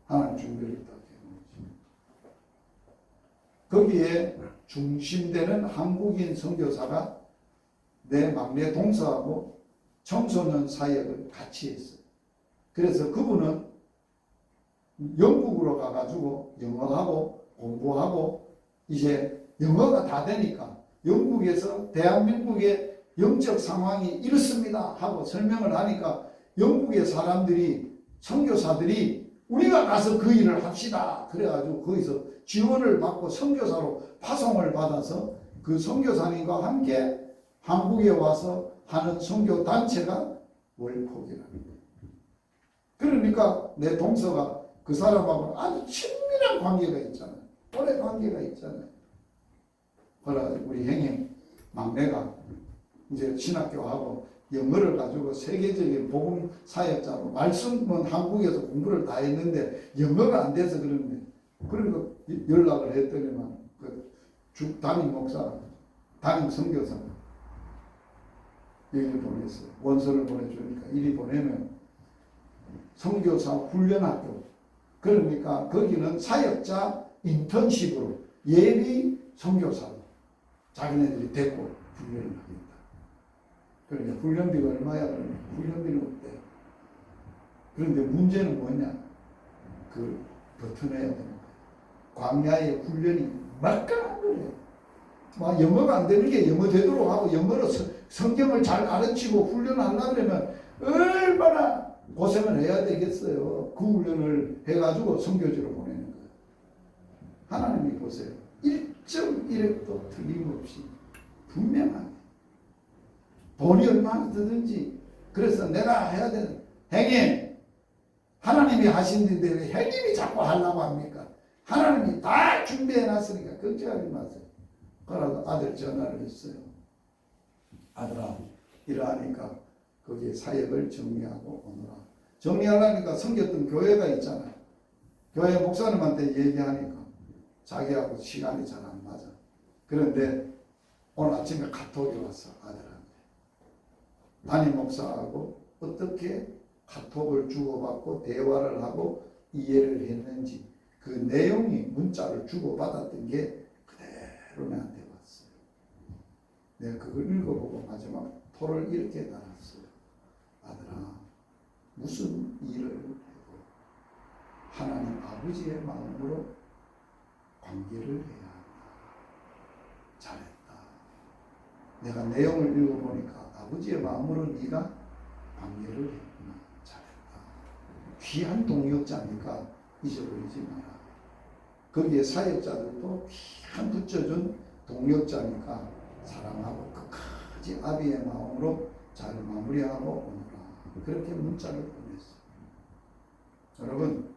하나님 준비를 딱 해놓지. 거기에 중심되는 한국인 선교사가 내 막내 동서하고 청소년 사역을 같이 했어요. 그래서 그분은 영국으로 가가지고 영어하고 공부하고 이제 영어가 다 되니까 영국에서 대한민국의 영적 상황이 이렇습니다 하고 설명을 하니까 영국의 사람들이 선교사들이 우리가 가서 그 일을 합시다 그래가지고 거기서 지원을 받고 선교사로 파송을 받아서 그 선교사님과 함께 한국에 와서 하는 선교 단체가 월폭이라는 거예요. 그러니까 내 동서가 그 사람하고 아주 친밀한 관계가 있잖아요. 오래 관계가 있잖아요. 그러나 우리 형님 막내가 이제 신학교하고 영어를 가지고 세계적인 복음 사역자로 말씀은 한국에서 공부를 다 했는데 영어가 안 돼서 그러는데 그러니까 연락을 했더니만 그 담임 목사, 담임 선교사 여기 보냈어요. 원서를 보내주니까 이리 보내면 선교사 훈련학교 그러니까 거기는 사역자 인턴십으로 예비 선교사로 자기네들이 데리고 훈련을 하겠다. 그러니까 훈련비가 얼마야? 그러면 훈련비는 없대. 그런데 문제는 뭐냐? 그 버텨내야 되는 거예요. 광야의 훈련이 막강한 거예요. 막 영어가 안 되는 게 영어 되도록 하고 영어로 성경을 잘 가르치고 훈련하려고 그러면 얼마나 고생을 해야 되겠어요. 그 훈련을 해가지고 선교지로 보내는 거예요. 하나님이 보세요. 1.1획도 틀림없이 분명하게 돈이 얼마나 드든지 그래서 내가 해야 되는 행님 하나님이 하신데 왜 행님이 자꾸 하려고 합니까? 하나님이 다 준비해 놨으니까 걱정하지 마세요. 그러다 아들 전화를 했어요. 아들아 이러하니까 거기에 사역을 정리하고 오너라. 정리하려니까 섬겼던 교회가 있잖아요. 교회 목사님한테 얘기하니까 자기하고 시간이 잘 안 맞아. 그런데 오늘 아침에 카톡이 왔어. 아들한테. 담임 목사하고 어떻게 카톡을 주고받고 대화를 하고 이해를 했는지 그 내용이 문자를 주고받았던 게 그대로 나한테 왔어요. 내가 그걸 읽어보고 마지막 토를 이렇게 달았어요. 아들아 무슨 일을 해도 하나님 아버지의 마음으로 관계를 해야 한다. 잘했다. 내가 내용을 읽어보니까 아버지의 마음으로 네가 관계를 했구나. 잘했다. 귀한 동역자니까 잊어버리지 마라. 거기에 사역자들도 귀한 붙여준 동역자니까 사랑하고 끝까지 아비의 마음으로 잘 마무리하고 오너라. 그렇게 문자를 보냈어요. 여러분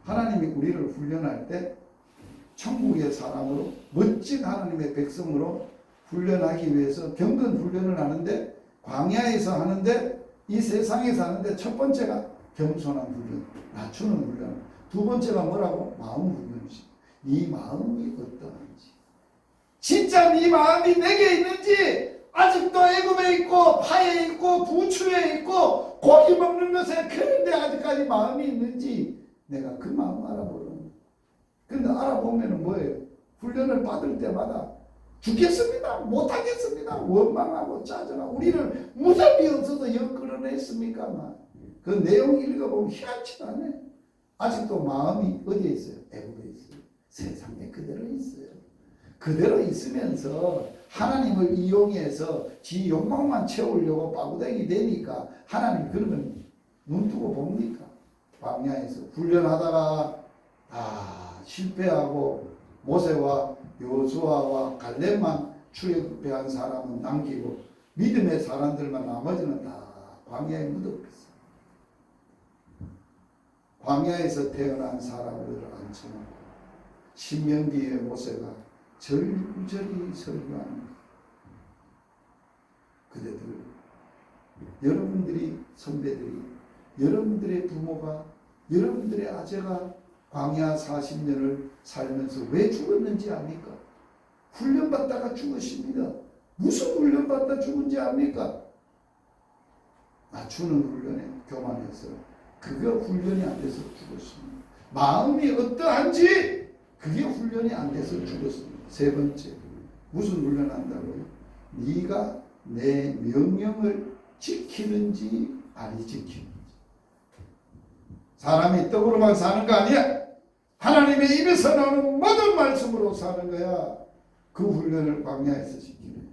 하나님이 우리를 훈련할 때 천국의 사람으로 멋진 하나님의 백성으로 훈련하기 위해서 경건 훈련을 하는데 광야에서 하는데 이 세상에서 하는데 첫 번째가 겸손한 훈련, 낮추는 훈련. 두 번째가 뭐라고? 마음 훈련이지. 네 마음이 어떠한지. 진짜 네 마음이 내게 있는지 아직도 애굽에 있고 파에 있고 부추에 있고 고기 먹는 것에 그런데 아직까지 마음이 있는지 내가 그 마음 알아보는 거예요. 근데 알아보면 뭐예요? 훈련을 받을 때마다 죽겠습니다. 못하겠습니다. 원망하고 짜증하고 우리는 무섭이 없어서 영 끌어냈습니까? 그 내용 읽어보면 희한치도 않아요. 아직도 마음이 어디에 있어요? 애굽에 있어요. 세상에 그대로 있어요. 그대로 있으면서 하나님을 이용해서 지 욕망만 채우려고 바구댕이 되니까 하나님 그러면 눈 뜨고 봅니까? 광야에서 훈련하다가 실패하고 모세와 여호수아와 갈렙만 출애굽한 사람은 남기고 믿음의 사람들만 나머지는 다 광야에 묻어버렸어요. 광야에서 태어난 사람들을 앉혀놓고 신명기의 모세가 절절히 설교하는 것. 그대들 여러분들이 선배들이 여러분들의 부모가 여러분들의 아재가 광야 40년을 살면서 왜 죽었는지 압니까? 훈련받다가 죽으십니다. 무슨 훈련받다 죽은지 압니까? 낮추는 훈련에 교만해서 그거 훈련이 안 돼서 죽었습니다. 마음이 어떠한지 그게 훈련이 안 돼서 죽었습니다. 세 번째, 무슨 훈련 한다고요? 네가 내 명령을 지키는지 아니 지키는지. 사람이 떡으로만 사는 거 아니야. 하나님의 입에서 나오는 모든 말씀으로 사는 거야. 그 훈련을 광야에서 지키는.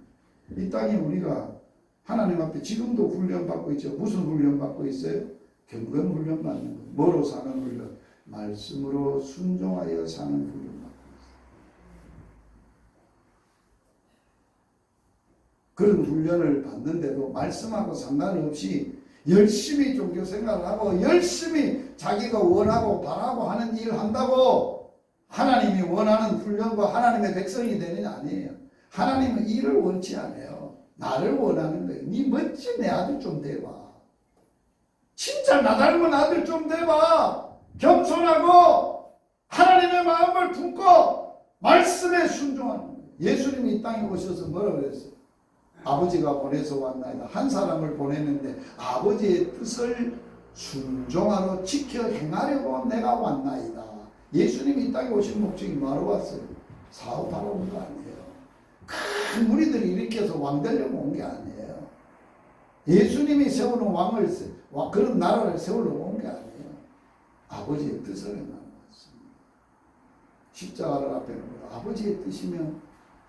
이 땅에 우리가 하나님 앞에 지금도 훈련 받고 있죠. 무슨 훈련 받고 있어요? 경건 훈련 받는 거예요. 뭐로 사는 훈련? 말씀으로 순종하여 사는 훈련 받고 있어요. 그런 훈련을 받는데도 말씀하고 상관없이 열심히 종교 생활을 하고 열심히 자기가 원하고 바라고 하는 일을 한다고 하나님이 원하는 훈련과 하나님의 백성이 되느냐 아니에요. 하나님은 일을 원치 않아요. 나를 원하는 거예요. 네 멋진 내 아들 좀 돼봐. 진짜 나 닮은 아들 좀 돼봐. 겸손하고 하나님의 마음을 품고 말씀에 순종하는 거예요. 예수님이 이 땅에 오셔서 뭐라고 그랬어요? 아버지가 보내서 왔나이다. 한 사람을 보냈는데 아버지의 뜻을 순종하러 지켜 행하려고 내가 왔나이다. 예수님이 이 땅에 오신 목적이 뭐하러 왔어요? 사업하러 온 거 아니에요. 큰 무리들을 일으켜서 왕 되려고 온 게 아니에요. 예수님이 세우는 왕을 그런 나라를 세우려고 온 게 아니에요. 아버지의 뜻을 행하러 왔습니다. 십자가를 앞에 놓고 아버지의 뜻이면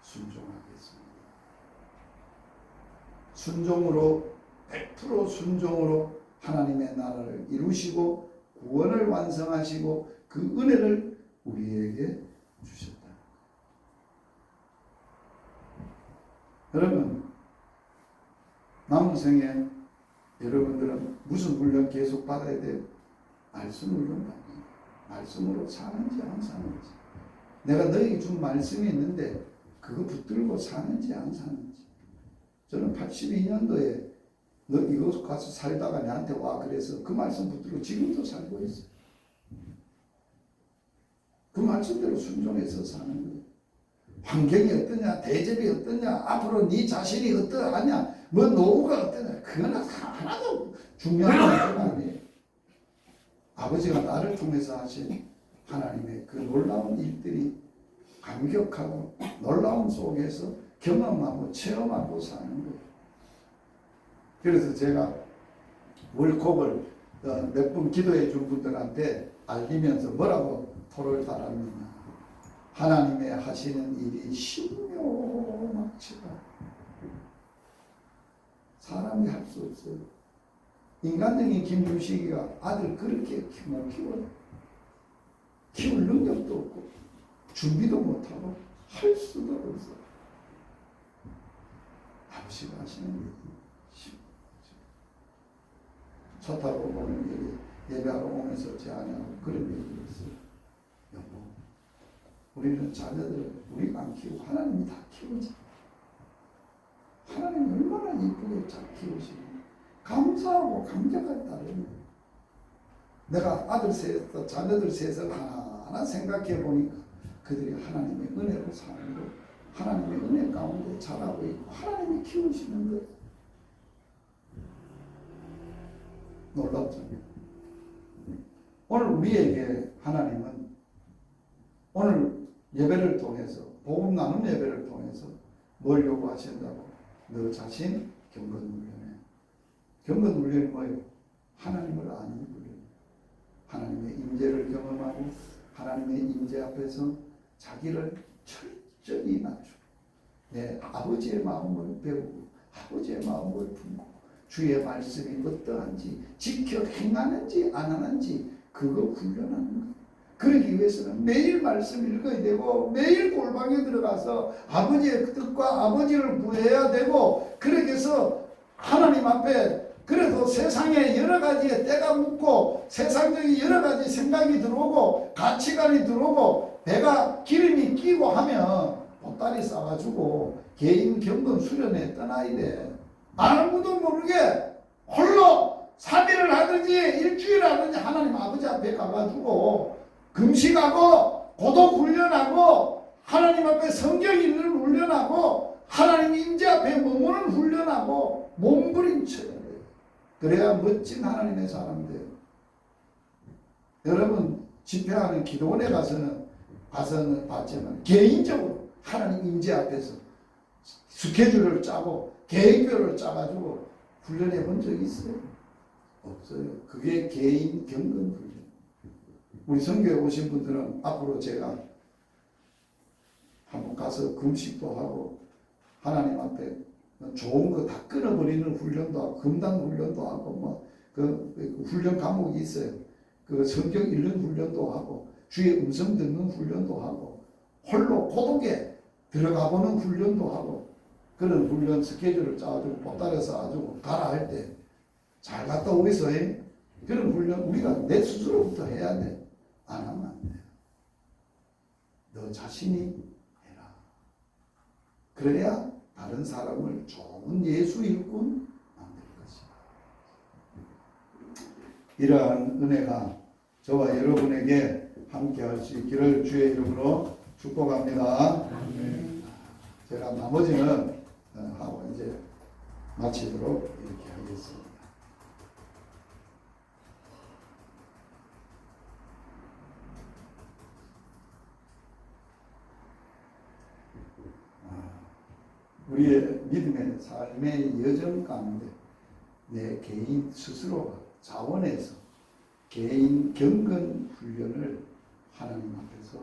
순종하겠습니다. 순종으로 100% 순종으로 하나님의 나라를 이루시고 구원을 완성하시고 그 은혜를 우리에게 주셨다. 여러분 남은 생에 여러분들은 무슨 훈련 계속 받아야 돼요? 말씀 훈련 받는 거예요. 말씀으로 사는지 안 사는지. 내가 너에게 준 말씀이 있는데 그거 붙들고 사는지 안 사는지. 저는 82년도에 너 이곳 가서 살다가 나한테 와 그래서 그 말씀 붙들고 지금도 살고 있어요. 그 말씀대로 순종해서 사는 거예요. 환경이 어떠냐, 대접이 어떠냐, 앞으로 네 자신이 어떠하냐, 뭐 노후가 어떠냐, 그건 하나도 중요한 문제가 아니에요. 아버지가 나를 통해서 하신 하나님의 그 놀라운 일들이 감격하고 놀라운 속에서 경험하고 체험하고 사는 거예요. 그래서 제가 월콕을 몇 분 기도해 준 분들한테 알리면서 뭐라고 토를 달았느냐. 하나님의 하시는 일이 신묘막치다. 사람이 할 수 없어요. 인간적인 김주식이가 아들 그렇게 못 키워요. 키울 능력도 없고 준비도 못하고 할 수도 없어요. 아버지가 하시는 일이 차 타고 오는 예배하러 오면서 제 아내하고 그런 얘기를 했어요. 여보, 우리는 자녀들을 우리가 안 키우고 하나님이 다 키우지. 하나님이 얼마나 이쁘게 잘 키우시니 감사하고 감격할 따름이에요. 내가 아들 셋, 자녀들 셋을 하나하나 생각해 보니까 그들이 하나님의 은혜로 사는 거, 하나님의 은혜 가운데 자라고 있고 하나님이 키우시는 거예요. 놀랍잖아요. 오늘 우리에게 하나님은 오늘 예배를 통해서 복음 나눔 예배를 통해서 뭘 요구하신다고? 너 자신 경건 훈련해. 경건 훈련이 뭐예요? 하나님을 아는 훈련. 하나님의 임재를 경험하고 하나님의 임재 앞에서 자기를 철저히 낮추고 내 아버지의 마음을 배우고 아버지의 마음을 품고 주의 말씀이 어떠한지 지켜 행하는지 안 하는지 그거 훈련하는 거예요. 그러기 위해서는 매일 말씀 읽어야 되고 매일 골방에 들어가서 아버지의 뜻과 아버지를 구해야 되고 그렇게 해서 하나님 앞에 그래도 세상에 여러 가지의 때가 묻고 세상적인 여러 가지 생각이 들어오고 가치관이 들어오고 배가 기름이 끼고 하면 보따리 싸가지고 개인 경건 수련회 떠나야 돼. 아무도 모르게 홀로 3일을 하든지 일주일 하든지 하나님 아버지 앞에 가가지고 금식하고 고독 훈련하고 하나님 앞에 성경 읽는 훈련하고 하나님 임재 앞에 머무는 훈련하고 몸부림쳐야 돼요. 그래야 멋진 하나님의 사람 돼요. 여러분 집회하는 기도원에 가서는 봤지만 개인적으로 하나님 임재 앞에서 스케줄을 짜고 계획표를 짜가지고 훈련해 본 적 있어요? 없어요. 그게 개인 경건 훈련. 우리 선교에 오신 분들은 앞으로 제가 한번 가서 금식도 하고 하나님 앞에 좋은 거 다 끊어버리는 훈련도 하고 금단 훈련도 하고 뭐 그 훈련 과목이 있어요. 그 성경 읽는 훈련도 하고 주의 음성 듣는 훈련도 하고 홀로 고독에 들어가 보는 훈련도 하고 그런 훈련 스케줄을 짜가지고 보따리 싸가지고 가라 할 때 잘 갔다 오겠어. 그런 훈련 우리가 내 스스로부터 해야 돼. 안 하면 안 돼. 너 자신이 해라. 그래야 다른 사람을 좋은 예수 일꾼 만들 것이다. 이러한 은혜가 저와 여러분에게 함께 할 수 있기를 주의 이름으로 축복합니다. 제가 나머지는 하고 이제 마치도록 이렇게 하겠습니다. 우리의 믿음의 삶의 여정 가운데 내 개인 스스로가 자원해서 개인 경건 훈련을 하나님 앞에서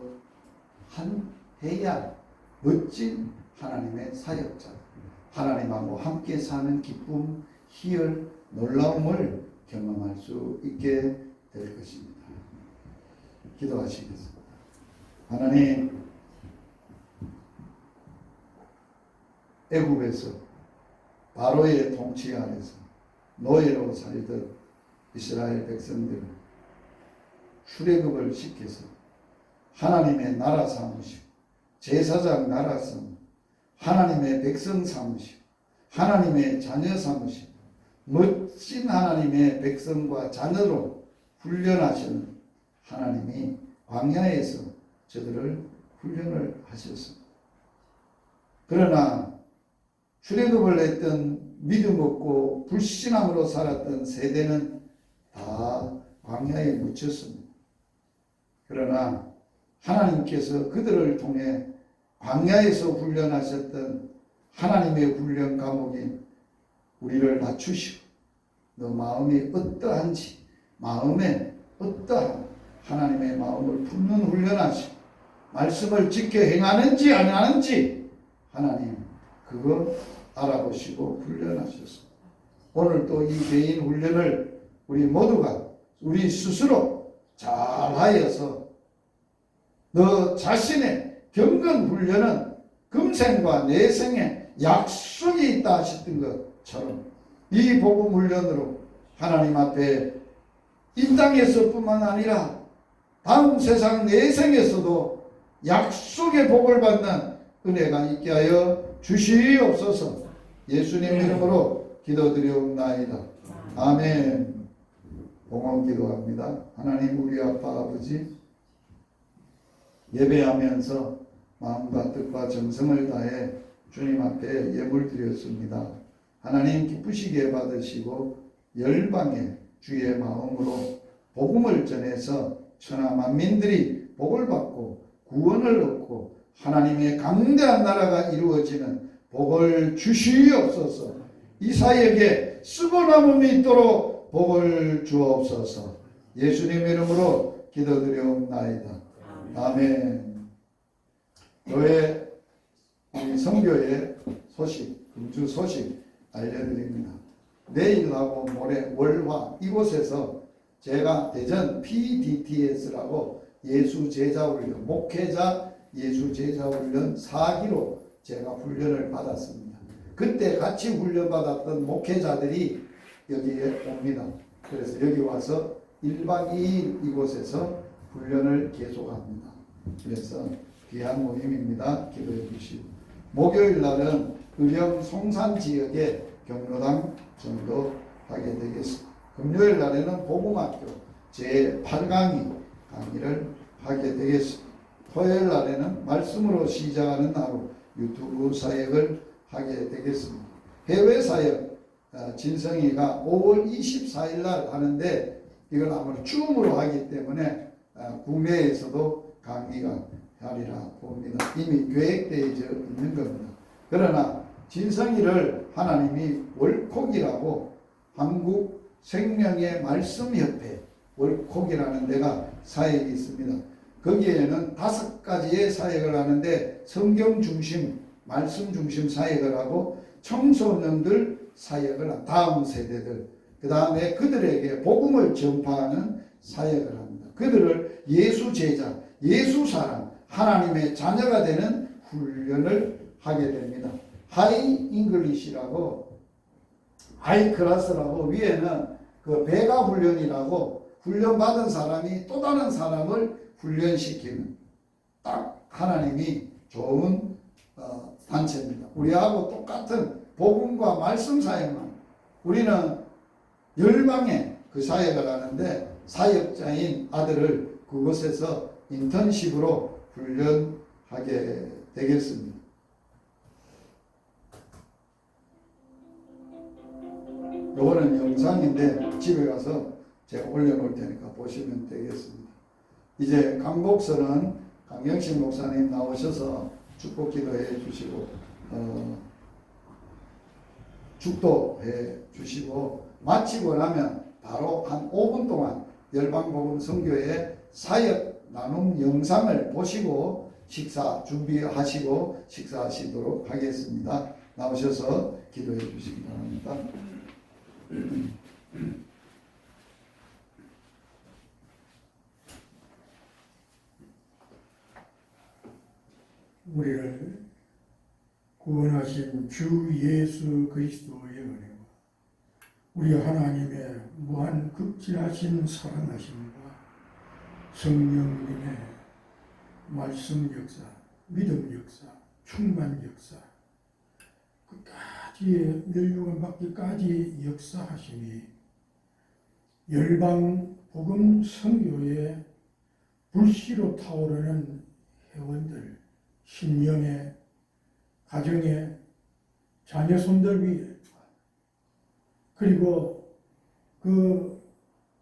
해야 멋진 하나님의 사역자, 하나님하고 함께 사는 기쁨, 희열, 놀라움을 경험할 수 있게 될 것입니다. 기도하시겠습니다. 하나님, 애굽에서 바로의 통치 아래서 노예로 살던 이스라엘 백성들을 출애굽을 시켜서 하나님의 나라 삼으시고 제사장 나라 삼으시고 하나님의 백성 삼으시고 하나님의 자녀 삼으시고 멋진 하나님의 백성과 자녀로 훈련하시는 하나님이 광야에서 저들을 훈련을 하셨습니다. 그러나 출애굽을 했던 믿음 없고 불신앙으로 살았던 세대는 다 광야에 묻혔습니다. 그러나 하나님께서 그들을 통해 광야에서 훈련하셨던 하나님의 훈련 과목인 우리를 낮추시고 너 마음이 어떠한지 마음에 어떠한 하나님의 마음을 품는 훈련하시고 말씀을 지켜 행하는지 안 하는지 하나님 그거 알아보시고 훈련하셨습니다. 오늘도 이 개인 훈련을 우리 모두가 우리 스스로 잘하여서 너 자신의 경건 훈련은 금생과 내생에 약속이 있다 하셨던 것처럼 이 복음 훈련으로 하나님 앞에 이 땅에서뿐만 아니라 다음 세상 내생에서도 약속의 복을 받는 은혜가 있게 하여 주시옵소서. 예수님 이름으로 기도드리옵나이다. 아멘. 봉헌 기도합니다. 하나님 우리 아빠 아버지 예배하면서 마음과 뜻과 정성을 다해 주님 앞에 예물 드렸습니다. 하나님 기쁘시게 받으시고 열방에 주의 마음으로 복음을 전해서 천하 만민들이 복을 받고 구원을 얻고 하나님의 강대한 나라가 이루어지는 복을 주시옵소서. 이 사역에 쓰고 남음이 있도록 복을 주옵소서. 예수님 이름으로 기도드리옵나이다. 아멘. 교회 선교의 소식, 금주 소식 알려드립니다. 내일하고 모레 월화 이곳에서 제가 대전 PDTS라고 예수제자훈련 목회자 예수제자훈련 4기로 제가 훈련을 받았습니다. 그때 같이 훈련받았던 목회자들이 여기에 옵니다. 그래서 여기 와서 1박 2일 이곳에서 훈련을 계속합니다. 그래서 귀한 모임입니다. 기도해 주시고 목요일 날은 의령 송산 지역에 경로당 전도하게 되겠습니다. 금요일 날에는 복음학교 제8강의 강의를 하게 되겠습니다. 토요일 날에는 말씀으로 시작하는 하루 유튜브 사역을 하게 되겠습니다. 해외 사역 진성이가 5월 24일 날 하는데 이건 아무래도 줌으로 하기 때문에 국내에서도 강의가 하리라 봅니다. 이미 계획되어 있는 겁니다. 그러나 진성이를 하나님이 월콕이라고 한국 생명의 말씀협회 월콕이라는 데가 사역이 있습니다. 거기에는 5가지의 사역을 하는데 성경 중심, 말씀 중심 사역을 하고 청소년들 사역을 한 다음 세대들, 그 다음에 그들에게 복음을 전파하는 사역을 합니다. 그들을 예수 제자, 예수 사람, 하나님의 자녀가 되는 훈련을 하게 됩니다. 하이 잉글리시라고, 하이 클래스라고 위에는 그 배가 훈련이라고 훈련받은 사람이 또 다른 사람을 훈련시키는 딱 하나님이 좋은 단체입니다. 우리하고 똑같은 복음과 말씀 사역만, 우리는 열방에 그 사역을 하는데 사역자인 아들을 그곳에서 인턴십으로 훈련하게 되겠습니다. 이거는 영상인데 집에 가서 제가 올려놓을 테니까 보시면 되겠습니다. 이제 강복서는 강영식 목사님 나오셔서 축복 기도해 주시고 축도해 주시고 마치고 나면 바로 한 5분 동안 열방복음 선교회 사역 나눔 영상을 보시고 식사 준비하시고 식사하시도록 하겠습니다. 나오셔서 기도해 주시기 바랍니다. 우리를 구원하신 주 예수 그리스도의 은혜와 우리 하나님의 무한 극진하신 사랑하심과 성령님의 말씀 역사, 믿음 역사, 충만 역사, 끝까지 멸류관 받기까지 역사하심이 열방 복음 선교의 불씨로 타오르는 회원들, 신령의 가정의 자녀손들 위에, 그리고 그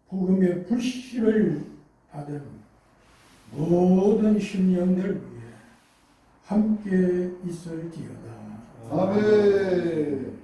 복음의 불씨를 받은 모든 신령들 위에 함께 있을지어다. 아멘.